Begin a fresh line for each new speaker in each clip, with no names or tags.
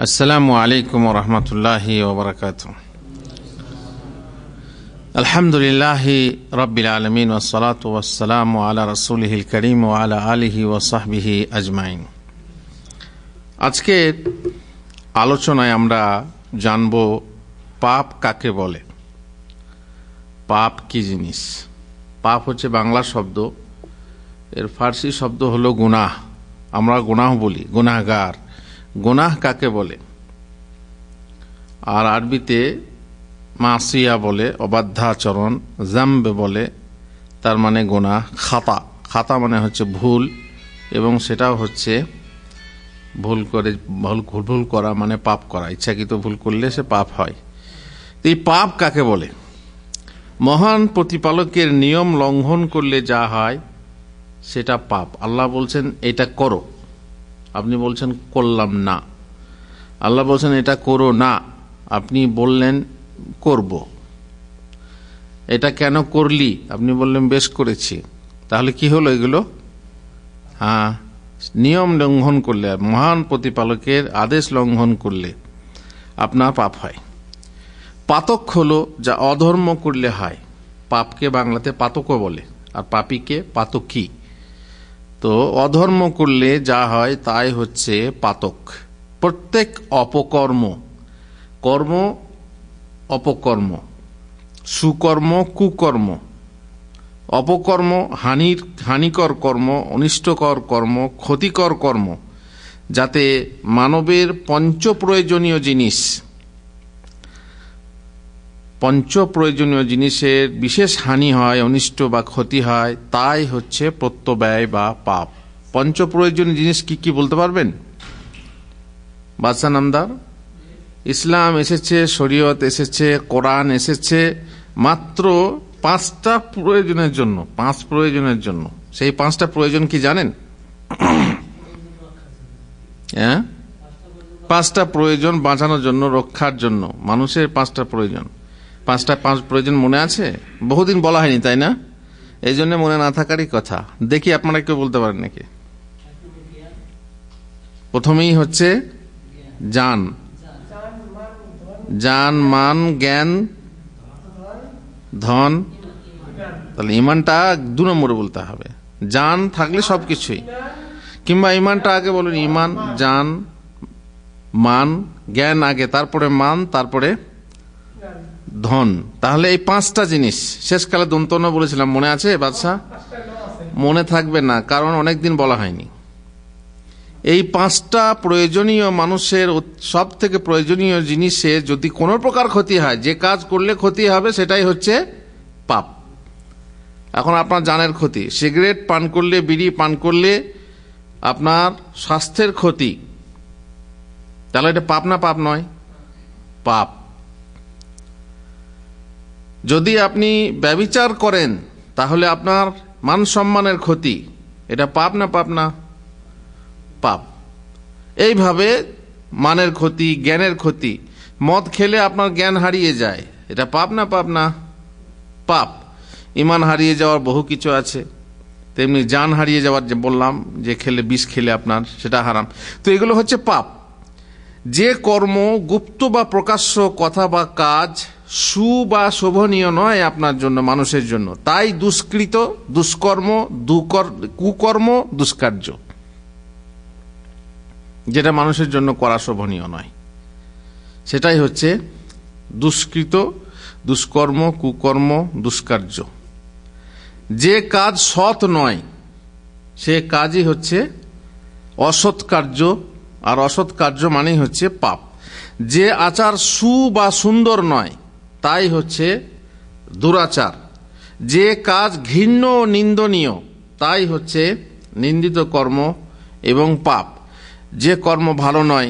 আসসালামু আলাইকুম ওয়া রাহমাতুল্লাহি ওয়া বারাকাতুহু। আলহামদুলিল্লাহি রাব্বিল আলামিন ওয়াস সালাতু ওয়াস সালামু আলা রাসূলিহিল কারীম ওয়া আলা আলিহি ওয়া সাহবিহি আজমাইন। আজকে আলোচনায় আমরা জানব পাপ কাকে বলে, পাপ কি জিনিস। পাপ হচ্ছে বাংলা শব্দ, এর ফার্সি শব্দ হলো গুনাহ। আমরা গুনাহ বলি, গুনাহগার। গুনাহ কাকে বলে? আর আরবিতে মাসিয়া বলে, অবাধ্যাচরণ। জাম্ব বলে, তার মানে গুনাহ। খাতা, খাতা মানে হচ্ছে ভুল, এবং সেটাও হচ্ছে ভুল করা মানে পাপ করা। ইচ্ছাকৃত ভুল করলে সে পাপ হয়। এই পাপ কাকে বলে? মহান প্রতিপালকের নিয়ম লঙ্ঘন করলে যা হয় সেটা পাপ। আল্লাহ বলছেন এটা করো, আপনি বলছেন করলাম না। আল্লাহ বলছেন এটা করো না, আপনি বললেন করব। এটা কেন করলি, আপনি বললেন বেশ করেছি। তাহলে কি হলো এগুলো? নিয়ম লঙ্ঘন করলে, মহান প্রতিপালকের আদেশ লঙ্ঘন করলে আপনার পাপ হয়। পাতক হলো যা অধর্ম করলে হয়। পাপকে বাংলাতে পাতকও বলে, আর পাপীকে পাতকী। তো অধর্ম করলে যা হয় তাই হচ্ছে পাতক। প্রত্যেক অপকর্ম, কর্ম অপকর্ম, সুকর্ম কুকর্ম, অপকর্ম হানিকর কর্ম, অনিষ্টকর কর্ম, ক্ষতিকর কর্ম, যাতে মানবের পঞ্চ প্রয়োজনীয় জিনিসের বিশেষ হানি হয়, অনিষ্ট বা ক্ষতি হয়, তাই হচ্ছে প্রত্যব্যয় বা পাপ। পঞ্চ প্রয়োজনীয় জিনিস কি কি বলতে পারবেন? বাদশা নামদার, ইসলাম এসেছে, শরীয়ত এসেছে, কোরআন এসেছে মাত্র 5টা প্রয়োজনের জন্য। 5 প্রয়োজনের জন্য। সেই 5টা প্রয়োজন কি জানেন? 5টা প্রয়োজন বাঁচানোর জন্য, রক্ষার জন্য। মানুষের 5টা প্রয়োজন। 5 প্রয়োজন মনে আছে? বহুদিন বলা হয়নি, তাই না? এই জন্য মনে না থাকারই কথা। দেখি আপনারা কেউ বলতে পারেন নাকি? প্রথমেই হচ্ছে জান, মান, জ্ঞান, ধন। তাহলে ইমানটা 2 নম্বরে বলতে হবে। জান থাকলে সবকিছুই, কিংবা ইমানটা আগে বলুন। ইমান, জান, মান, জ্ঞান আগে, তারপরে মান, তারপরে ধন। তাহলে এই 5টা জিনিস। শেষকালে দন্তন্য বলেছিলাম, মনে আছে বাদশা? মনে থাকবে না, কারণ অনেকদিন বলা হয়নি। এই 5টা প্রয়োজনীয়, মানুষের সব থেকে প্রয়োজনীয় জিনিসে যদি কোনো প্রকার ক্ষতি হয়, যে কাজ করলে ক্ষতি হবে সেটাই হচ্ছে পাপ। এখন আপনার জানের ক্ষতি, সিগারেট পান করলে, বিড়ি পান করলে আপনার স্বাস্থ্যের ক্ষতি, তাহলে এটা পাপ না পাপ নয়? পাপ। যদি আপনি ব্যভিচার করেন তাহলে আপনার মান সম্মানের ক্ষতি, এটা পাপ না পাপ না? পাপ। এইভাবে মানের ক্ষতি, জ্ঞানের ক্ষতি। মদ খেলে আপনার জ্ঞান হারিয়ে যায়, এটা পাপ না পাপ না? পাপ। ইমান হারিয়ে যাওয়ার বহু কিছু আছে, তেমনি জান হারিয়ে যাওয়ার, যে বললাম যে খেলে, বিষ খেলে আপনার, সেটা হারাম। তো এগুলো হচ্ছে পাপ। যে কর্ম গুপ্ত বা প্রকাশ্য, কথা বা কাজ সু বা শোভনীয় নয় আপনার জন্য, মানুষের জন্য, তাই দুষ্কৃত, দুষ্কর্ম, কুকর্ম, দুষ্কার্য, যেটা মানুষের জন্য করা শোভনীয় নয়, সেটাই হচ্ছে দুষ্কৃত, দুষ্কর্ম, কুকর্ম, দুষ্কার্য। যে কাজ সৎ নয় সে কাজই হচ্ছে অসৎ কার্য, আর অসৎ কার্য মানেই হচ্ছে পাপ। যে আচার সু বা সুন্দর নয় তাই হচ্ছে দুরাচার। যে কাজ ঘৃণ্য ও নিন্দনীয় তাই হচ্ছে নিন্দিত কর্ম এবং পাপ। যে কর্ম ভালো নয়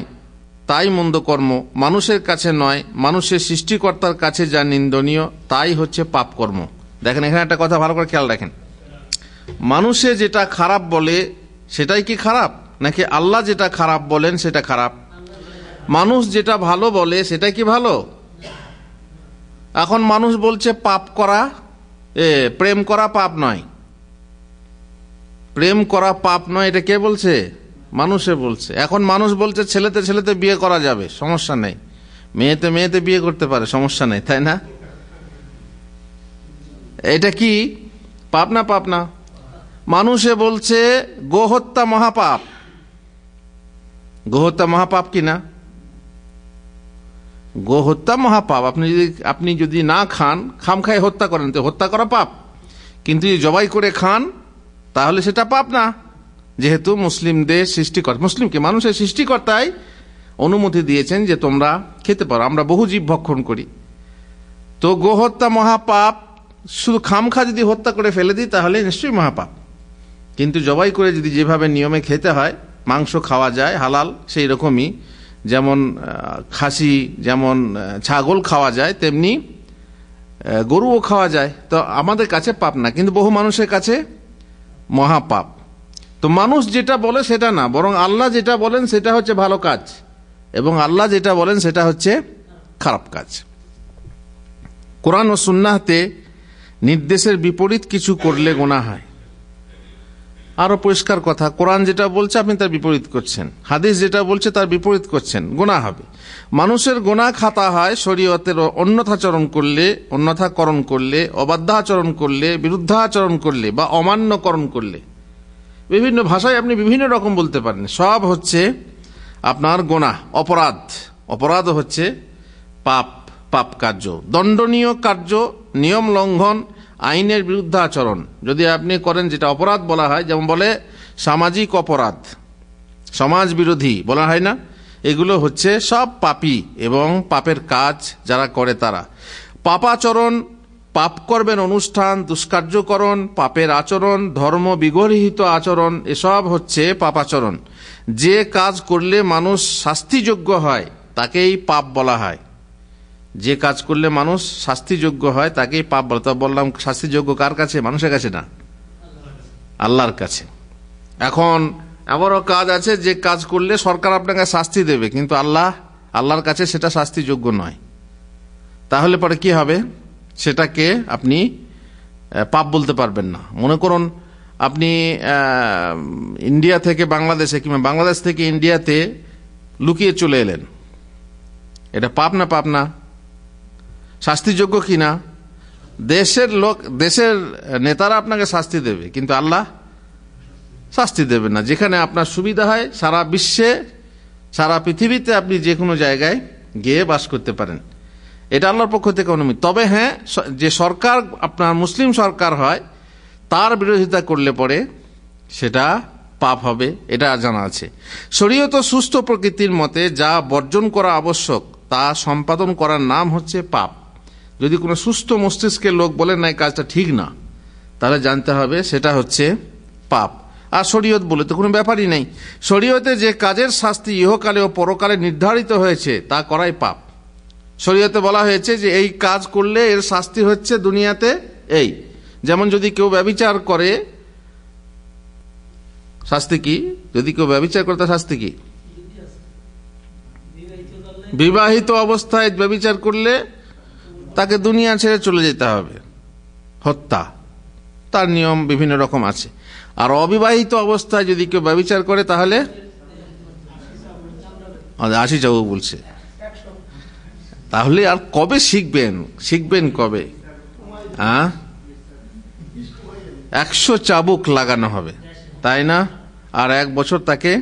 তাই মন্দ কর্ম, মানুষের কাছে নয়, মানুষের সৃষ্টিকর্তার কাছে যা নিন্দনীয় তাই হচ্ছে পাপ কর্ম। দেখেন, এখানে একটা কথা ভালো করে খেয়াল রাখেন। মানুষে যেটা খারাপ বলে সেটাই কি খারাপ, নাকি আল্লাহ যেটা খারাপ বলেন সেটা খারাপ? মানুষ যেটা ভালো বলে সেটাই কি ভালো? এখন মানুষ বলছে পাপ করা, প্রেম করা পাপ নয়। প্রেম করা পাপ নয়, এটা কে বলছে? মানুষে বলছে। এখন মানুষ বলছে ছেলেতে ছেলেতে বিয়ে করা যাবে, সমস্যা নেই, মেয়েতে মেয়েতে বিয়ে করতে পারে, সমস্যা নেই, তাই না? এটা কি পাপ না পাপ না? মানুষে বলছে গোহত্যা মহাপাপ। গোহত্যা মহাপাপ কি না? গোহত্যা মহাপাপ। আপনি যদি না খান, খামখায় হত্যা করেন তো হত্যা করা পাপ, কিন্তু যদি জবাই করে খান তাহলে সেটা পাপ না, যেহেতু মুসলিমদের সৃষ্টিকর্তা, মুসলিমকে মানুষের সৃষ্টিকর্তাই অনুমতি দিয়েছেন যে তোমরা খেতে পারো। আমরা বহু জীব ভক্ষণ করি, তো গোহত্যা মহাপাপ। শুধু খামখা যদি হত্যা করে ফেলে দিই তাহলে নিশ্চয়ই মহাপাপ, কিন্তু জবাই করে যদি যেভাবে নিয়মে খেতে হয়, মাংস খাওয়া যায় হালাল, সেই রকমই যেমন খাসি, যেমন ছাগল খাওয়া যায়, তেমনি গরুও খাওয়া যায়। তো আমাদের কাছে পাপ না, কিন্তু বহু মানুষের কাছে মহাপাপ। তো মানুষ যেটা বলে সেটা না, বরং আল্লাহ যেটা বলেন সেটা হচ্ছে ভালো কাজ, এবং আল্লাহ যেটা বলেন সেটা হচ্ছে খারাপ কাজ। কোরআন ও সুন্নাহতে নির্দেশের বিপরীত কিছু করলে গুনাহ হয়। আরো পরিষ্কার কথা, কোরআন যেটা বলছে আপনি তার বিপরীত করছেন, হাদিস যেটা বলছে তার বিপরীত করছেন, গুনাহ হবে। মানুষের গুনাহ খাতা হয় শরীয়তের অন্যথাচরণ করলে, অন্যথাকরণ করলে, অবাধ্যাচরণ করলে, বিরুদ্ধাচরণ করলে বা অমান্যকরণ করলে। বিভিন্ন ভাষায় আপনি বিভিন্ন রকম বলতে পারেন, সব হচ্ছে আপনার গুনাহ, অপরাধ। অপরাধ হচ্ছে পাপ, পাপ কার্য, দণ্ডনীয় কার্য, নিয়ম লঙ্ঘন, আইনের বিরুদ্ধে আচরণ যদি আপনি করেন, যেটা অপরাধ বলা হয়। যেমন বলে সামাজিক অপরাধ, সমাজ বিরোধী বলা হয় না, এগুলো হচ্ছে সব পাপী এবং পাপের কাজ যারা করে তারা। পাপাচরণ, পাপ করবেন অনুষ্ঠান, দুষ্কার্যকরণ, পাপের আচরণ, ধর্ম বিগর্হিত আচরণ, এসব হচ্ছে পাপাচরণ। যে কাজ করলে মানুষ শাস্তিযোগ্য হয় তাকেই পাপ বলা হয়। যে কাজ করলে মানুষ শাস্তিযোগ্য হয় তাকেই পাপ বলা। তো বললাম শাস্তিযোগ্য কার কাছে? মানুষের কাছে না, আল্লাহর কাছে। এখন এমনও কাজ আছে যে কাজ করলে সরকার আপনাকে শাস্তি দেবে, কিন্তু আল্লাহর কাছে সেটা শাস্তিযোগ্য নয়। তাহলে পরে কি হবে? সেটাকে আপনি পাপ বলতে পারবেন না। মনে করুন আপনি ইন্ডিয়া থেকে বাংলাদেশে কিংবা বাংলাদেশ থেকে ইন্ডিয়াতে লুকিয়ে চলে এলেন, এটা পাপ না পাপ না? শাস্তিযোগ্য কি না? দেশের লোক, দেশের নেতারা আপনাকে শাস্তি দেবে, কিন্তু আল্লাহ শাস্তি দেবে না। যেখানে আপনার সুবিধা হয়, সারা বিশ্বে, সারা পৃথিবীতে আপনি যে কোনো জায়গায় গিয়ে বাস করতে পারেন, এটা আল্লাহর পক্ষ থেকে অনুমতি। তবে হ্যাঁ, যে সরকার আপনার মুসলিম সরকার হয় তার বিরোধিতা করলে পরে সেটা পাপ হবে, এটা জানা আছে। শরীয়ত সুস্থ প্রকৃতির মতে যা বর্জন করা আবশ্যক তা সম্পাদন করার নাম হচ্ছে পাপ। যদি কোনো সুস্থ মস্তিষ্কের লোক বলেন না এই কাজটা ঠিক না, তাহলে জানতে হবে সেটা হচ্ছে পাপ। আর শরীয়ত বলে তো কোনো ব্যাপারই নেই। শরীয়তে যে কাজের শাস্তি ইহকালে ও পরকালে নির্ধারিত হয়েছে তা করাই পাপ। শরীয়তে বলা হয়েছে যে এই কাজ করলে এর শাস্তি হচ্ছে দুনিয়াতে এই। যেমন যদি কেউ ব্যভিচার করে, শাস্তি কি? যদি কেউ ব্যভিচার করে তার শাস্তি কি? বিবাহিত অবস্থায় ব্যভিচার করলে তাকে দুনিয়া ছেড়ে চলে যেতে হবে, হত্যা, তার নিয়ম বিভিন্ন রকম আছে। আর অবিবাহিত অবস্থায় যদি কেউ ব্যভিচার করে তাহলে 80 চাবু বলছে। তাহলে আর কবে শিখবেন কবে? 100 চাবুক লাগানো হবে, তাই না? আর 1 বছর তাকে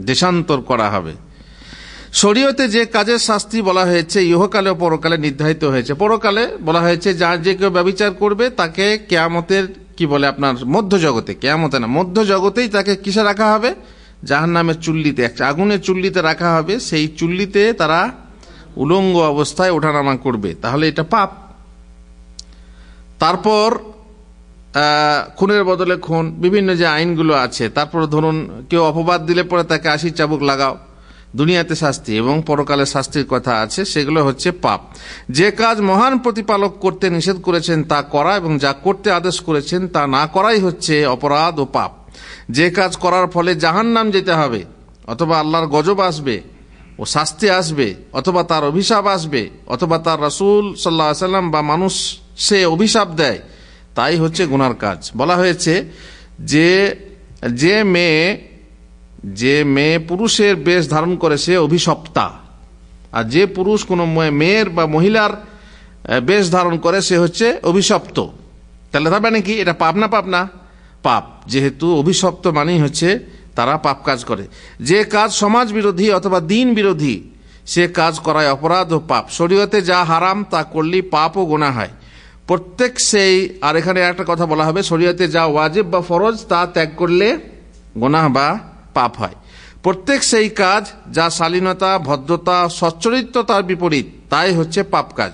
দেশান্তর করা হবে। শরীয়তে যে কাজের শাস্তি বলা হয়েছে ইহকালে ও পরকালে নির্ধারিত হয়েছে। পরকালে বলা হয়েছে যে কেউ ব্যভিচার করবে তাকে কিয়ামতের কি বলে আপনার মধ্য জগতে, কিয়ামতে না, মধ্য জগতেই তাকে কিসে রাখা হবে? জাহান্নামের চুল্লিতে, একটা আগুনের চুল্লিতে রাখা হবে। সেই চুল্লিতে তারা উলঙ্গ অবস্থায় ওঠানামা করবে, তাহলে এটা পাপ। তারপর খুনের বদলে খুন, বিভিন্ন যে আইনগুলো আছে। তারপর ধরুন কেউ অপবাদ দিলে পরে তাকে 80 চাবুক লাগাও, দুনিয়াতে শাস্তি এবং পরকালে শাস্তির কথা আছে, সেগুলো হচ্ছে পাপ। যে কাজ মহান প্রতিপালক করতে নিষেধ করেছেন তা করা এবং যা করতে আদেশ করেছেন তা না করাই হচ্ছে অপরাধ ও পাপ। যে কাজ করার ফলে জাহান্নাম যেতে হবে, অথবা আল্লাহর গজব আসবে ও শাস্তি আসবে, অথবা তার অভিশাপ আসবে, অথবা তার রাসূল সাল্লাল্লাহু আলাইহি ওয়াসাল্লাম বা মানুষ সে অভিশাপ দেয়, তাই হচ্ছে গুনার কাজ। বলা হয়েছে যে যে মেয়ে পুরুষের বেশ ধারণ করে সে অভিশপ্তা, আর যে পুরুষ কোনো মেয়ের বা মহিলার বেশ ধারণ করে সে হচ্ছে অভিশপ্ত। তাহলে তার মানে কি, এটা পাপ না পাপ না? পাপ। যেহেতু অভিশপ্ত মানেই হচ্ছে তারা পাপ কাজ করে। যে কাজ সমাজ বিরোধী অথবা দিন বিরোধী সে কাজ করায় অপরাধ ও পাপ। শরীয়তে যা হারাম তা করলেই পাপ ও গুনাহ হয় প্রত্যেক সেই। আর এখানে একটা কথা বলা হবে, শরীয়তে যা ওয়াজিব বা ফরজ তা ত্যাগ করলে গুনাহ বা পাপ হয়। প্রত্যেক সেই কাজ যা শালীনতা, ভদ্রতা, সচ্চরিত্রতার বিপরীত তাই হচ্ছে পাপ কাজ।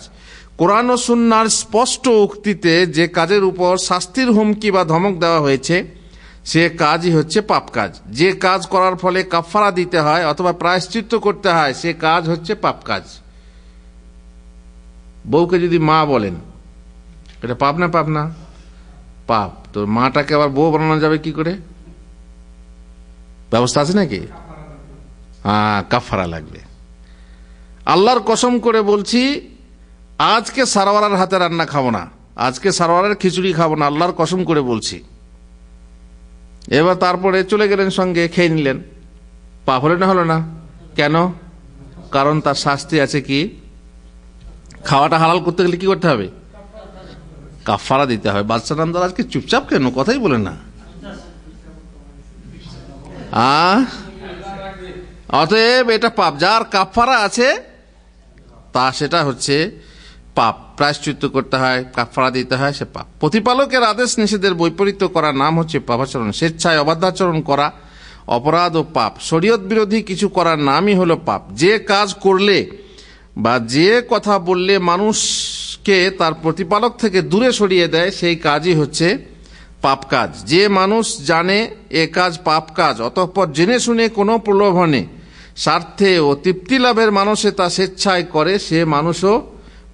কোরআন ও সুন্নাহর স্পষ্ট উক্তিতে যে কাজের উপর শাস্তির হুমকি বা ধমক দেওয়া হয়েছে সে কাজই হচ্ছে পাপ কাজ। যে কাজ করার ফলে কাফারা দিতে হয় অথবা প্রায়শ্চিত্ত করতে হয় সে কাজ হচ্ছে পাপ কাজ। বউকে যদি মা বলেন, এটা পাপ না পাপ না? পাপ। তো মাটাকে আবার বউ বানানো যাবে কি করে? ব্যবস্থা আছে নাকি? কাফারা লাগবে। আল্লাহর কসম করে বলছি, আজকে সারওয়ারের হাতে রান্না খাবো না, আজকে সারওয়ারের খিচুড়ি খাবো না, আল্লাহর কসম করে বলছি। এবার তারপরে চলে গেলেন, সঙ্গে খেয়ে নিলেন, পাপ হলো না? হলো না। কেন? কারণ তার শাস্তি আছে। কি? খাওয়াটা হালাল করতে গেলে কি করতে হবে? কাফারা দিতে হবে। বাদশাহ নামদার আজকে চুপচাপ কেন, কথাই বলে না? অতএব এটা পাপ। যার কাফারা আছে তা সেটা হচ্ছে পাপ, প্রায়শ্চিত্ত করতে হয়, কাফারা দিতে হয়, সে পাপ। প্রতিপালকের আদেশ নিষেধের বৈপরীত্য করার নাম হচ্ছে পাপাচরণ। স্বেচ্ছায় অবাধ্যাচরণ করা অপরাধ ও পাপ। শরীয়ত বিরোধী কিছু করার নামই হলো পাপ। যে কাজ করলে বা যে কথা বললে মানুষকে তার প্রতিপালক থেকে দূরে সরিয়ে দেয় সেই কাজই হচ্ছে পাপ কাজ। যে মানুষ জানে এ কাজ পাপ কাজ, অতঃপর জেনে শুনে কোনো প্রলোভনে, স্বার্থে ও তৃপ্তি লাভের মানুষে তা স্বেচ্ছায় করে সে মানুষও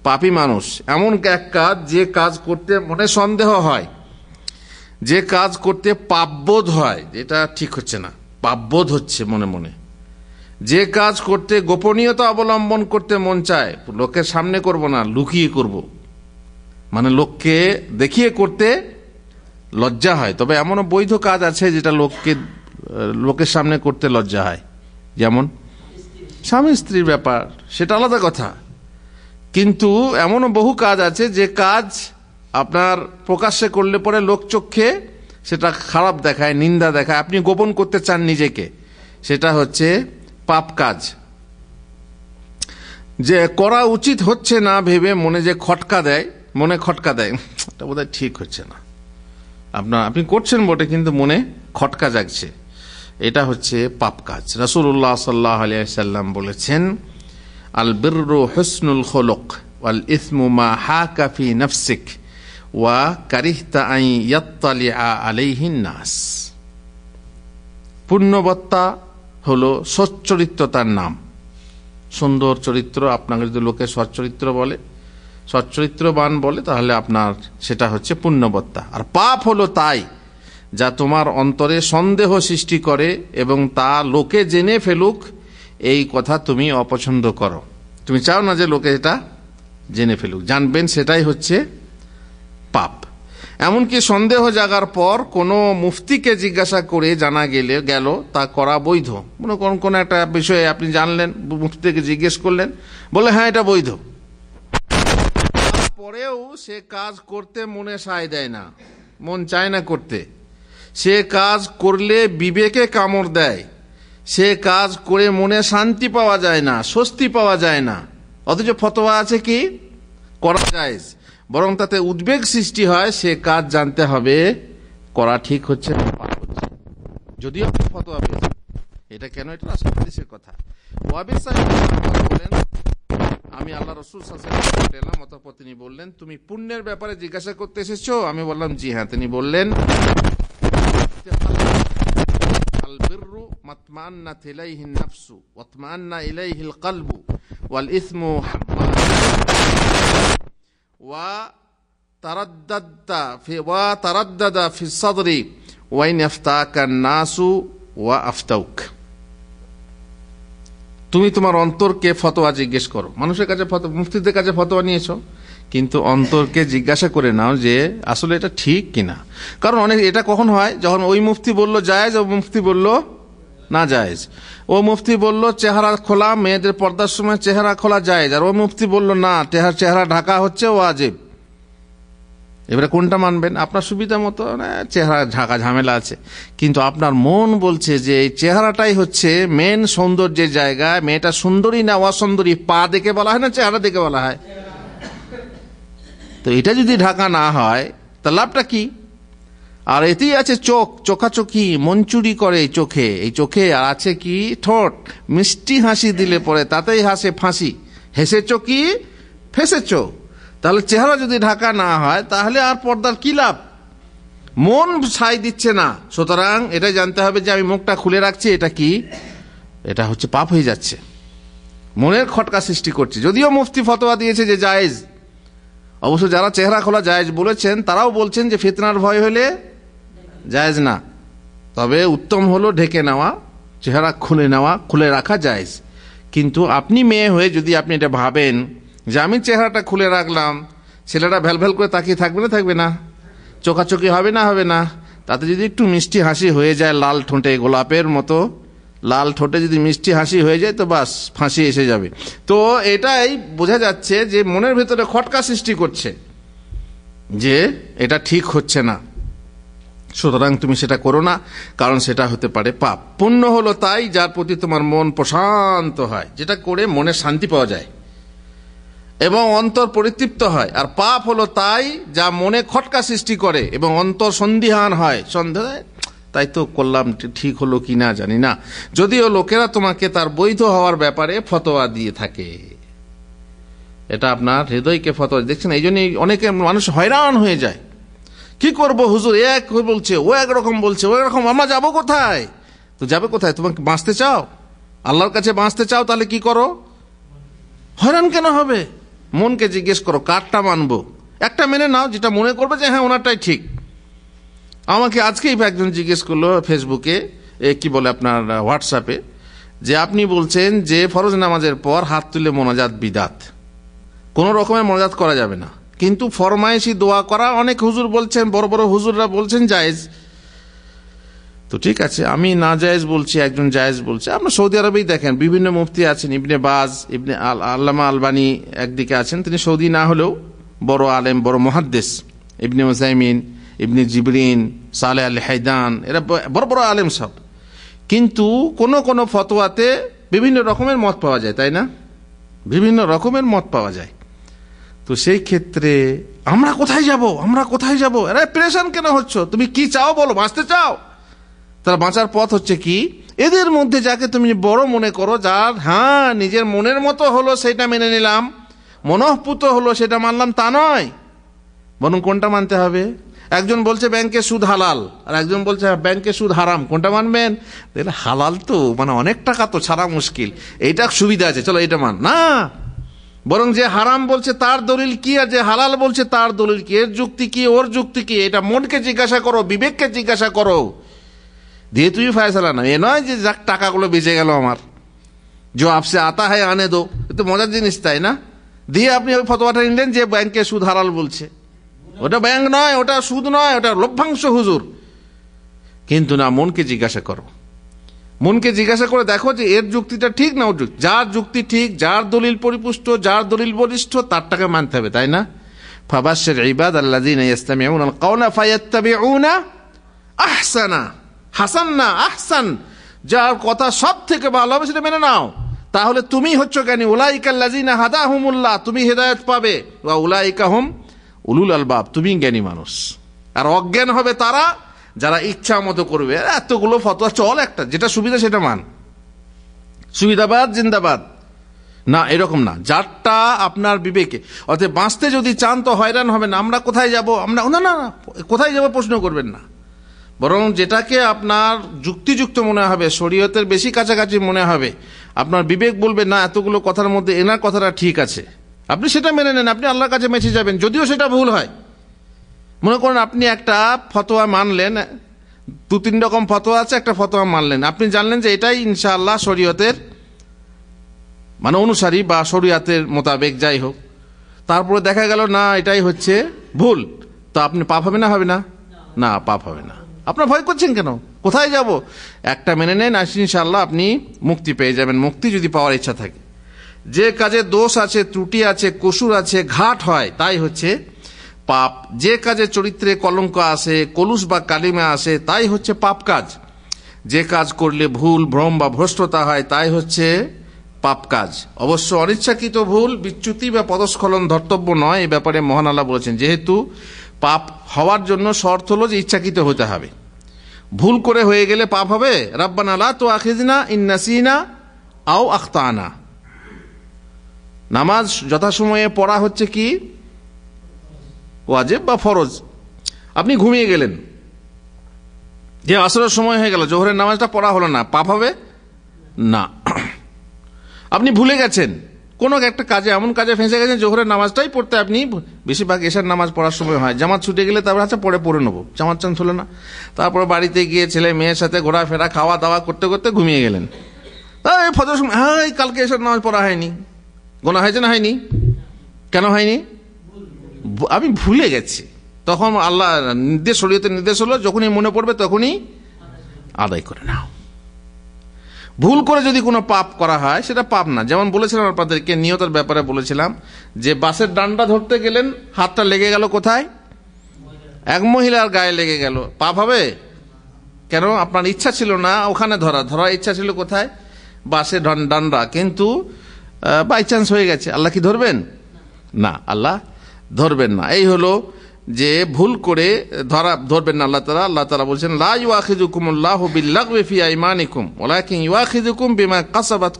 পাপী মানুষ। এমন এক কাজ যে কাজ করতে মনে সন্দেহ হয়, যে কাজ করতে পাপবোধ হয়, যেটা ঠিক হচ্ছে না, পাপবোধ হচ্ছে মনে মনে। যে কাজ করতে গোপনীয়তা অবলম্বন করতে মন চায়, লোকের সামনে করব না, লুকিয়ে করব, মানে লোককে দেখিয়ে করতে লজ্জা হয়। তবে এমনও বৈধ কাজ আছে যেটা লোকের সামনে করতে লজ্জা হয়, যেমন স্বামী স্ত্রীর ব্যাপার, সেটা আলাদা কথা। কিন্তু এমনও বহু কাজ আছে যে কাজ আপনার প্রকাশ্যে করলে পরে লোক চক্ষে সেটা খারাপ দেখায়, নিন্দা দেখায়, আপনি গোপন করতে চান নিজেকে, সেটা হচ্ছে পাপ কাজ। যে করা উচিত হচ্ছে না ভেবে মনে যে খটকা দেয়, মনে খটকা দেয়, এটা বোধহয় ঠিক হচ্ছে না, আপনি করছেন বটে কিন্তু মনে খটকা জাগছে, এটা হচ্ছে পাপ কাজ। রাসূলুল্লাহ সাল্লাল্লাহু আলাইহি ওয়াসাল্লাম বলেছেন, আল বিররু হুসনুল খুলুক ওয়াল ইসমু মা হাকা ফি নাফসিক ওয়া কারিহতা আন ইয়াত্তালিআ আলাইহিন নাস। পুণ্যবত্তা হলো সচ্চরিত্রতার নাম। সুন্দর চরিত্র, আপনাকে যদি লোকে সচ্চরিত্র বলে, সচ্চরিত্রবান বলে, তাহলে আপনার সেটা হচ্ছে পুণ্যবত্তা। আর পাপ হলো তাই যা তোমার অন্তরে সন্দেহ সৃষ্টি করে এবং তা লোকে জেনে ফেলুক এই কথা তুমি অপছন্দ করো। তুমি চাও না যে লোকে এটা জেনে ফেলুক, জানবেন, সেটাই হচ্ছে পাপ। এমনকি সন্দেহ জাগার পর কোনো মুফতিকে জিজ্ঞাসা করে জানা গেল তা করা বৈধ। মনে করুন কোনো একটা বিষয়ে আপনি জানলেন, মুফতিকে জিজ্ঞেস করলেন, বলে হ্যাঁ এটা বৈধ, পরেও সে কাজ করতে মনে সায় দেয় না, মন চায় না করতে, সে কাজ করলে বিবেকে কামড় দেয়, সে কাজ করে মনে শান্তি পাওয়া যায় না, স্বস্তি পাওয়া যায় না, অথচ ফতোয়া আছে কি করা যায়, বরং তাতে উদ্বেগ সৃষ্টি হয়, সে কাজ জানতে হবে করা ঠিক হচ্ছে না পাপ হচ্ছে, যদিও আপনি ফতোয়া পেয়েছেন। এটা কেন? এটা রাসূল হাদিসের কথা। ওয়াবিস সাহেব বলেন, আমি আল্লাহ রাসূল সাল্লাল্লাহু আলাইহি ওয়াসাল্লাম এলাম, অতঃপর তিনি বললেন, তুমি পুণ্যের ব্যাপারে জিজ্ঞাসা করতে এসেছো? আমি বললাম জি হ্যাঁ। তিনি বললেন, আল বিররু মাতমান্নাত ইলাইহি নাফসু ওয়া তামান্না ইলাইহি আল কলবু ওয়াল ইসমু ওয়া তারাদ্দাদা ফি সাদরি ওয়া ইন আফতাকা নাসু ওয়া আফতাউক। তুমি তোমার অন্তরকে ফতোয়া জিজ্ঞেস করো। মানুষের কাছে মুফতিদের কাছে ফতোয়া নিয়েছো, কিন্তু অন্তরকে জিজ্ঞাসা করে নাও যে আসলে এটা ঠিক কিনা। কারণ অনেক এটা কখন হয়, যখন ওই মুফতি বললো জায়েজ, ওই মুফতি বললো না জায়েজ। ও মুফতি বলল চেহারা খোলা, মেয়েদের পর্দার সময় চেহারা খোলা জায়েজ, আর ও মুফতি বলল না, চেহারা ঢাকা হচ্ছে ওয়াজিব। এবারে কোনটা মানবেন? আপনার সুবিধা মতো চেহারা ঢাকা ঝামেলা আছে, কিন্তু আপনার মন বলছে যে এই চেহারাটাই হচ্ছে মেন সৌন্দর্যের জায়গা। মেয়েটা সুন্দরী না অসুন্দরী পা দেখে বলা হয় না চেহারা দেখে বলা হয়? তো এটা যদি ঢাকা না হয় তা লাভটা কি? আর এতেই আছে চোখ, চোখাচোখি, মন চুরি করে এই চোখে। এই চোখে আর আছে কি? ঠোঁট। মিষ্টি হাসি দিলে পরে তাতেই হাসে ফাঁসি, হেসেছ কি ফেসেছ। তাহলে চেহারা যদি ঢাকা না হয় তাহলে আর পর্দার কি লাভ? মন ছাই দিচ্ছে না। সুতরাং এটাই জানতে হবে যে আমি মুখটা খুলে রাখছি, এটা কি? এটা হচ্ছে পাপ হয়ে যাচ্ছে, মনের খটকা সৃষ্টি করছে। যদিও মুফতি ফতোয়া দিয়েছে যে জায়েজ, অবশ্য যারা চেহারা খোলা জায়েজ বলেছেন তারাও বলছেন যে ফিতনার ভয় হলে জায়েজ না, তবে উত্তম হলো ঢেকে নেওয়া, চেহারা খুলে নেওয়া, খুলে রাখা জায়েজ। কিন্তু আপনি মেয়ে হয়ে যদি আপনি এটা ভাবেন যে আমি চেহারাটা খুলে রাখলাম, ছেলেটা ভ্যালভ্যাল করে তাকিয়ে থাকবে না থাকবে না, চোখাচোখি হবে না হবে না, তাতে যদি একটু মিষ্টি হাসি হয়ে যায়, লাল ঠোঁটে গোলাপের মতো লাল ঠোঁটে যদি মিষ্টি হাসি হয়ে যায় তো বাস ফাঁসি এসে যাবে। তো এটাই বোঝা যাচ্ছে যে মনের ভেতরে খটকা সৃষ্টি করছে যে এটা ঠিক হচ্ছে না। সুতরাং তুমি সেটা করো না, কারণ সেটা হতে পারে পাপ। পুণ্য হলো তাই যার প্রতি তোমার মন প্রশান্ত হয়, যেটা করে মনে শান্তি পাওয়া যায় এবং অন্তর পরিতৃপ্ত হয়। আর পাপ হলো তাই যা মনে খটকা সৃষ্টি করে এবং অন্তর সন্দিহান হয়, সন্দেহ, তাই তো করলাম, ঠিক হলো কি না জানি না। যদিও লোকেরা তোমাকে তার বৈধ হওয়ার ব্যাপারে ফতোয়া দিয়ে থাকে, এটা আপনার হৃদয়কে ফতোয়া দেখছেন। এই জন্য অনেকে মানুষ হয়রান হয়ে যায়, কি করব হুজুর, এক বলছে, ও একরকম বলছে, ও একরকম, আমরা যাবো কোথায়? তো যাবে কোথায়? তোমাকে বাঁচতে চাও, আল্লাহর কাছে বাঁচতে চাও, তাহলে কি করো? হয়রান কেন হবে? মনকে জিজ্ঞেস করো কারটা মানবো, একটা মেনে নাও যেটা মনে করবে যে হ্যাঁ ওনারটাই ঠিক। আমাকে আজকেই একজন জিজ্ঞেস করলো ফেসবুকে, কি বলে আপনার হোয়াটসঅ্যাপে, যে আপনি বলছেন যে ফরজ নামাজের পর হাত তুলে মোনাজাত বিদাত, কোনো রকমের মোনাজাত করা যাবে না, কিন্তু ফরমায়েশি দোয়া করা অনেক হুজুর বলছেন, বড় বড় হুজুররা বলছেন জায়েজ। তো ঠিক আছে, আমি না জায়েজ বলছি, একজন জায়েজ বলছে। আপনার সৌদি আরবেই দেখেন বিভিন্ন মুফতি আছেন, ইবনে বাজ, ইবনে আল্লামা আলবানী একদিকে আছেন, তিনি সৌদি না হলেও বড় আলেম, বড় মুহাদ্দিস, ইবনে উসাইমিন, ইবনে জিবরিন, সালেহ আল হায়দান, এরা বড় বড় আলেম সব। কিন্তু কোন কোন ফতোয়াতে বিভিন্ন রকমের মত পাওয়া যায়, তাই না? বিভিন্ন রকমের মত পাওয়া যায়। তো সেই ক্ষেত্রে আমরা কোথায় যাব, আমরা কোথায় যাব? আরে পেরেশান কেন হচ্ছ? তুমি কি চাও বলো, বাঁচতে চাও? তার বাঁচার পথ হচ্ছে কি? এদের মধ্যে যাকে তুমি বড় মনে করো, যার হ্যাঁ নিজের মনের মতো হলো সেটা মেনে নিলাম, মনঃপুত হলো সেটা মানলাম, তা নয়, বরং কোনটা মানতে হবে? একজন বলছে ব্যাংকে সুদ হালাল, আর একজন বলছে ব্যাংকে সুদ হারাম, কোনটা মানবেন? হালাল তো মানে অনেক টাকা তো ছাড়া মুশকিল, এইটা সুবিধা আছে, চলো এটা মান না। বরং যে হারাম বলছে তার দলিল কি, আর যে হালাল বলছে তার দলিল কি, এর যুক্তি কি, ওর যুক্তি কি, এটা মনকে জিজ্ঞাসা করো, বিবেককে জিজ্ঞাসা করো, দিয়ে তুই ফয়সালা না। এ নয় যে যাক টাকাগুলো বেঁচে গেল আমার, যে আপসে আতা হয় আনে দো, তো মজার জিনিস, তাই না? দিয়ে আপনি ওই ফতোয়াটা নিলেন যে ব্যাংকে সুদ হালাল বলছে, ওটা ব্যাংক নয়, ওটা সুদ নয়, ওটা লভ্যাংশ হুজুর। কিন্তু না, মনকে জিজ্ঞাসা করো, মনকে জিজ্ঞাসা করে দেখো যে এর যুক্তিটা ঠিক না ওর যুক্তি। যার যুক্তি ঠিক, যার দলিল পরিপুষ্ট, যার দলিল বলিষ্ঠ, তারটাকে মানতে হবে, তাই না? ফাবাশশির ইবাদাল্লাযীনা ইসতামিউনাল কাওলা ফায়াত্তাবিউনা আহসানা, হাসান না আহসান, যার কথা সব থেকে ভালো হবে সেটা মেনে নাও, তাহলে তুমি হচ্ছ জ্ঞানী। উলাইকাল্লাযীনা হাদাহুমুল্লাহ, তুমি হেদায়েত পাবে, ওয়া উলাইকা হুম উলুল আলবাব, তুমি জ্ঞানী মানুষ। আর অজ্ঞান হবে তারা যারা ইচ্ছা মতো করবে, এতগুলো ফতোয়া, চল একটা যেটা সুবিধা সেটা মান, সুবিধাবাদ জিন্দাবাদ, না এরকম না, যারটা আপনার বিবেকে। অতএব বাঁচতে যদি চান তো হয়রান হবেন। আমরা কোথায় যাব, আমরা না না না কোথায় যাব প্রশ্ন করবেন না, বরং যেটাকে আপনার যুক্তিযুক্ত মনে হবে, শরীয়তের বেশি কাছাকাছি মনে হবে, আপনার বিবেক বলবে না এতগুলো কথার মধ্যে এনার কথাটা ঠিক আছে, আপনি সেটা মেনে নেন, আপনি আল্লাহর কাছে মেছে যাবেন, যদিও সেটা ভুল হয়। মনে করেন আপনি একটা ফতোয়া মানলেন, 2-3 রকম ফতোয়া আছে, একটা ফতোয়া মানলেন, আপনি জানলেন যে এটাই ইনশাআল্লাহ শরীয়তের মানে অনুসারী বা শরীয়তের মোতাবেক যাই হোক, তারপরে দেখা গেল না এটাই হচ্ছে ভুল, তো আপনি পাপ হবে না, হবে না? না, পাপ হবে না। আপনার ভয় করছেন কেন? কোথায় যাব? একটা মেনে নেন, ইনশাআল্লাহ আপনি মুক্তি পেয়ে যাবেন, মুক্তি যদি পাওয়ার ইচ্ছা থাকে। যে কাজে দোষ আছে, ত্রুটি আছে, কসুর আছে, ঘাট হয়, তাই হচ্ছে পাপ। যে কাজে চরিত্রে কলঙ্ক আসে, কলুষ বা কালিমা আসে, তাই হচ্ছে পাপ কাজ। যে কাজ করলে ভুল, ভ্রম বা ভ্রষ্টতা হয়, তাই হচ্ছে পাপ কাজ। অবশ্য অনিচ্ছাকৃত ভুল, বিচ্যুতি বা পদস্খলন ধর্তব্য নয়। এ ব্যাপারে মহান আল্লাহ বলেছেন, যেহেতু পাপ হওয়ার জন্য শর্ত হলো যে ইচ্ছাকৃত হতে হবে। ভুল করে হয়ে গেলে পাপ হবে। রাব্বানা লা তুআখিযনা ইন নাসিনা আও আখতানা। নামাজ যথাসময়ে পড়া হচ্ছে কি ওয়াজিব বা ফরজ। আপনি ঘুমিয়ে গেলেন, যে আসরের সময় হয়ে গেল, জোহরের নামাজটা পড়া হলো না, পাপ হবে না। আপনি ভুলে গেছেন, কোনো একটা কাজে, এমন কাজে ফেঁসে গেছেন, জোহরের নামাজটাই পড়তে আপনি, বেশিরভাগ এশার নামাজ পড়ার সময় হয়, জামাত ছুটে গেলে তারপর আচ্ছা পড়ে নেবো, জামাত চান্স হলো না, তারপর বাড়িতে গিয়ে ছেলে মেয়ের সাথে ঘোরাফেরা, খাওয়া দাওয়া করতে করতে ঘুমিয়ে গেলেন। ফজর সময়, হ্যাঁ কালকে এশার নামাজ পড়া হয়নি। গোনা হয়েছে না হয়নি? কেন হয়নি? আমি ভুলে গেছি। তখন আল্লাহ শরীয়তের নির্দেশ হলো, যখনই মনে পড়বে তখনই আদায় করে নাও। ভুল করে যদি কোনো পাপ করা হয়, সেটা পাপ না। যেমন বলেছিলাম আপনাদেরকে, নিয়তের ব্যাপারে বলেছিলাম যে বাসের ডান্ডা ধরতে গেলেন, হাতটা লেগে গেল কোথায়? এক মহিলার গায়ে লেগে গেল, পাপ হবে? কেন? আপনার ইচ্ছা ছিল না ওখানে ধরার ইচ্ছা ছিল কোথায়? বাসের ডান্ডা, কিন্তু বাই চান্স হয়ে গেছে। আল্লাহ কি ধরবেন? না, আল্লাহ ধরবেন না। এই হলো যে ভুল করে ধরবেন না আল্লাহ তাআলা বলছেন, লা ইউআখিযুকুমুল্লাহু বিল্লাগওয়ি ফি আইমানিকুম ওয়ালাকিন ইউআখিযুকুম বিমা কাসাবাত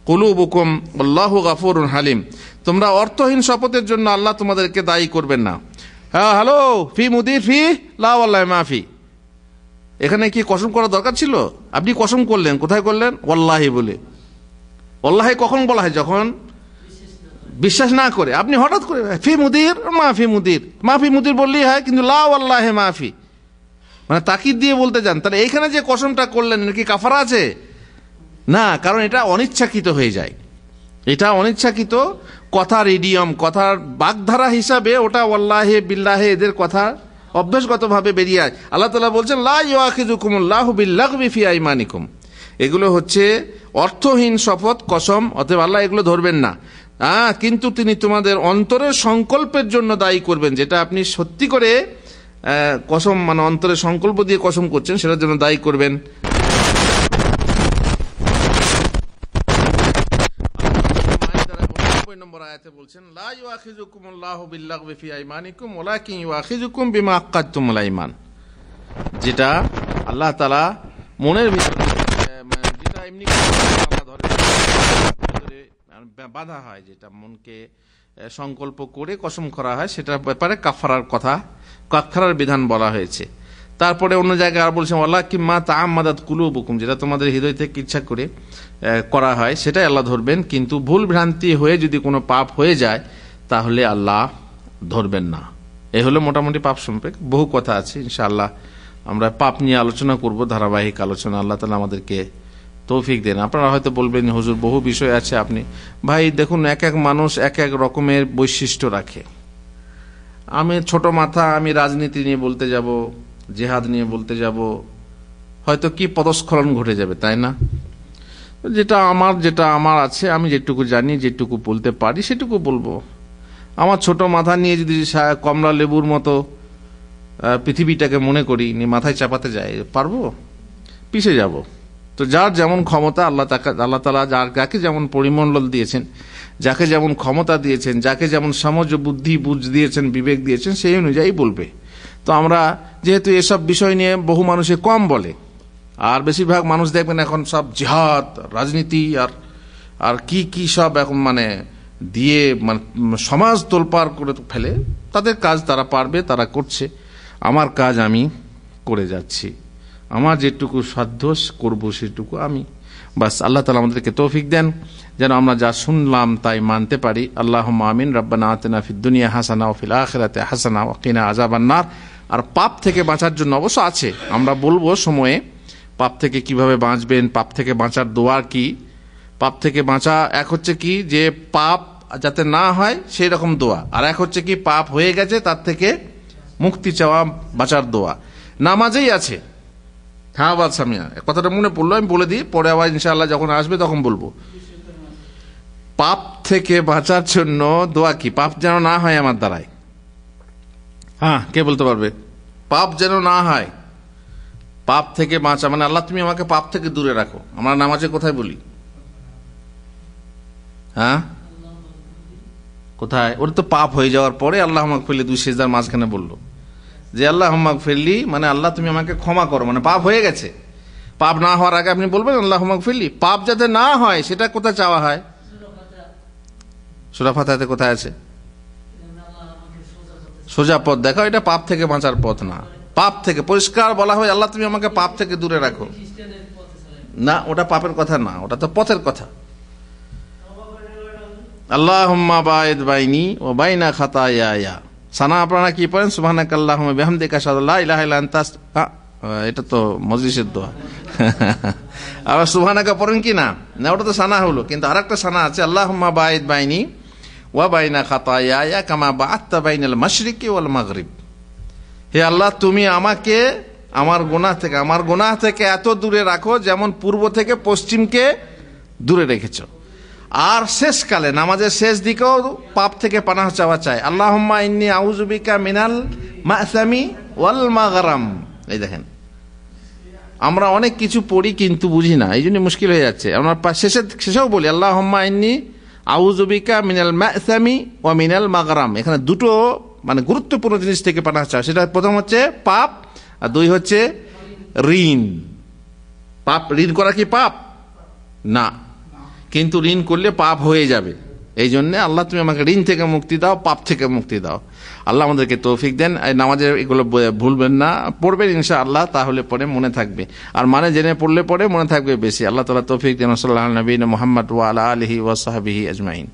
কুলুবুকুম আল্লাহু গাফুরুন হালিম। তোমরা অর্থহীন শপথের জন্য আল্লাহ তোমাদেরকে দায়ী করবেন না। হ্যাঁ, হ্যালো, ফি মুদির ফি লা ওয়াল্লাহি মাফি। এখানে কি কসম করা দরকার ছিল? আপনি কসম করলেন, কোথায় করলেন? ওয়াল্লাহি বলে। ওয়াল্লাহি কখন বলা হয়? যখন বিশ্বাস না করে। আপনি হঠাৎ করে ফি মুদির মাফি মুদির বললেই হয়, কিন্তু লা ওয়াল্লাহি মাফি মানে তাকিদ দিয়ে বলতে যান। তাহলে এইখানে যে কসমটা করলেন, এর কি কাফারা আছে? না, কারণ এটা অনিচ্ছাকৃত হয়ে যায়। এটা অনিচ্ছাকৃত কথার ইডিয়ম, কথার বাগধারা হিসাবে ওটা ওয়াল্লাহি বিল্লাহি এদের কথা অভ্যাসগতভাবে বেরিয়ে আসে। আল্লাহ তাআলা বলছেন, লা ইউআখিযুকুমুল্লাহু বিল্লাগওয়ি ফি আইমানিকুম। এগুলো হচ্ছে অর্থহীন শপথ, কসম, অতএব আল্লাহ এগুলো ধরবেন না। কিন্তু তিনি তোমাদের অন্তরের সংকল্পের জন্য দায়ী করবেন। যেটা আপনি সত্যি করে কসম, মানে অন্তরের সংকল্প দিয়ে কসম করছেন, সেটার জন্য দায়ী করবেন। নম্বর আয়াতে বলছেন, লা ইউআখিযুকুমুল্লাহু বিল্লাগওয়ি ফি আইমানিকুম ওয়ালাকিন ইউআখিযুকুম বিমা আক্কাদতুমুল আইমান। যেটা আল্লাহ তাআলা মনের ভিতরে, যেটা এমনি বাধা হয়, যেটা মনকে সংকল্প করে কসম করা হয়, সেটার ব্যাপারে কাফারার বিধান বলা হয়েছে। তারপরে অন্য জায়গায় আর বলছেন, ওয়ালাকিন মা তাআম্মাদাত কুলুবুকুম, যেটা তোমাদের হৃদয় থেকে ইচ্ছা করে করা হয়, সেটাই আল্লাহ ধরবেন। কিন্তু ভুল ভ্রান্তি হয়ে যদি কোনো পাপ হয়ে যায়, তাহলে আল্লাহ ধরবেন না। এই হলো মোটামুটি পাপ সম্পর্কে। বহু কথা আছে, ইনশাআল্লাহ আমরা পাপ নিয়ে আলোচনা করব, ধারাবাহিক আলোচনা। আল্লাহ তাআলা আমাদেরকে তৌফিক দেন। আপনারা হয়তো বলবেন, হুজুর বহু বিষয় আছে। আপনি ভাই দেখুন, এক এক মানুষ এক এক রকমের বৈশিষ্ট্য রাখে। আমি ছোট মাথা, আমি রাজনীতি নিয়ে বলতে যাব, জিহাদ নিয়ে বলতে যাব, হয়তো কি পদস্খলন ঘটে যাবে, তাই না? যেটা আমার আছে, আমি যেটুকু জানি, যেটুকু বলতে পারি, সেটুকু বলবো। আমার ছোট মাথা নিয়ে যদি কমলা লেবুর মতো পৃথিবীটাকে মনে করি, মাথায় চাপাতে যাই, পারবো? পিছিয়ে যাব। তো যার যেমন ক্ষমতা, আল্লাহ তাআলা যাকে যেমন পরিমণ্ডল দিয়েছেন, যাকে যেমন ক্ষমতা দিয়েছেন, যাকে যেমন সমঝ বুদ্ধি বুঝ দিয়েছেন, বিবেক দিয়েছেন, সেই অনুযায়ী বলবে। তো আমরা যেহেতু এসব বিষয় নিয়ে বহু মানুষে কম বলে, আর বেশিরভাগ মানুষ দেখবেন এখন সব জিহাদ, রাজনীতি আর কি সব এখন মানে দিয়ে মানে সমাজ তোলপাড় করে ফেলে। তাদের কাজ তারা পারবে, তারা করছে। আমার কাজ আমি করে যাচ্ছি, আমার যেটুকু সাধ্য করবো সেটুকু আমি। বাস আল্লাহ তাআলা আমাদেরকে তৌফিক দেন যেন আমরা যা শুনলাম তাই মানতে পারি। আল্লাহুম্মা আমিন। রব্বানা আতিনা ফিদ দুনিয়া হাসানা ওয়া ফিল আখিরাতি হাসানা ওয়া কিনা আযাবান নার। আর পাপ থেকে বাঁচার জন্য অবশ্য আছে, আমরা বলবো সময়ে পাপ থেকে কিভাবে বাঁচবেন, পাপ থেকে বাঁচার দোয়া কি। পাপ থেকে বাঁচা এক হচ্ছে কি, যে পাপ যাতে না হয় সেই রকম দোয়া, আর এক হচ্ছে কি পাপ হয়ে গেছে তার থেকে মুক্তি চাওয়া, বাঁচার দোয়া নামাজেই আছে। হ্যাঁ বাদশা মিয়া, কথাটা মনে পড়লো, আমি বলে দিই, পরে আবার ইনশাআল্লাহ যখন আসবে তখন বলবো। পাপ থেকে বাঁচার জন্য দোয়া কি? পাপ যেন না হয় আমার দ্বারায়। হ্যাঁ, কে বলতে পারবে? পাপ যেন না হয়, পাপ থেকে বাঁচা মানে আল্লাহ তুমি আমাকে পাপ থেকে দূরে রাখো। আমরা নামাজে কোথায় বলি? হ্যাঁ, কোথায়? ওটা তো পাপ হয়ে যাওয়ার পরে আল্লাহ মাগফিরলি, দুই সিজদার মাঝখানে বললো যে আল্লাহ মাগফিরলি, মানে আল্লাহ তুমি আমাকে ক্ষমা করো, মানে পাপ হয়ে গেছে। পাপ না হওয়ার আগে আপনি বলবেন আল্লাহ মাগফিরলি। পাপ যাতে না হয় সেটা কোথায় চাওয়া হয়? সূরা ফাতিহাতে কোথায় আছে? সোজা পথ দেখাও, এটা পাপ থেকে বাঁচার পথ না। পাপ থেকে পরিষ্কার বলা হয় আল্লাহ তুমি আমাকে পাপ থেকে দূরে রাখো, না ওটা পাপের কথা না, ওটা তো পথের কথা। আল্লাহুম্মা বাঈদ বাইনি ওয়া বাইনা খাতায়ায়া। সানা আপনারা কি পড়েন? সুবহানাকাল্লাহুম্মা বিহামদিকা আশহাদু আল্লা ইলাহা ইল্লা আনতা, এটা তো মজলিসের দোয়া। আবার সুবহানাকা পড়েন কি না? না, ওটা তো সানা হলো, কিন্তু আরেকটা সানা আছে, আল্লাহুম্মা বাঈদ বাইনি ওয়া বাইনা খাতায়ায়া কামা বা'আদতা বাইনাল মাশরিকি ওয়াল মাগরিব। হে আল্লাহ, তুমি আমাকে আমার গুনাহ থেকে এত দূরে রাখো যেমন পূর্ব থেকে পশ্চিমকে দূরে রেখেছো। আর শেষকালে নামাজের শেষ দিকেও পাপ থেকে পানাহ চাওয়া চাই, আল্লাহুম্মা ইন্নী আউযু বিকা মিনাল মা'সামি ওয়াল মাগরাম। এই দেখেন, আমরা অনেক কিছু পড়ি কিন্তু বুঝি না, এই জন্য মুশকিল হয়ে যাচ্ছে। আমরা শেষেও বলি আল্লাহুম্মা ইন্নী আউযু বিকা মিনাল মা'সামি ওয়া মিনাল মাগরাম। এখানে দুটো মানে গুরুত্বপূর্ণ জিনিস থেকে পানাহ চাওয়া। সেটা প্রথম হচ্ছে পাপ, আর দুই হচ্ছে ঋণ। পাপ, ঋণ করা কি পাপ? না, কিন্তু ঋণ করলে পাপ হয়ে যাবে। এই জন্য আল্লাহ তুমি আমাকে ঋণ থেকে মুক্তি দাও, পাপ থেকে মুক্তি দাও। আল্লাহ আমাদেরকে তৌফিক দেন। নামাজের এগুলো ভুলবেন না, পড়বেন ইনশাআল্লাহ, তাহলে পরে মনে থাকবে। আর মানে জেনে পড়লে পরে মনে থাকবে বেশি। আল্লাহ তাআলা তৌফিক দেন। সাল্লাল্লাহু আলা নবিয়িনা মুহাম্মদ ওয়া আলা আলিহি ওয়া সাহবিহি আজমাইন।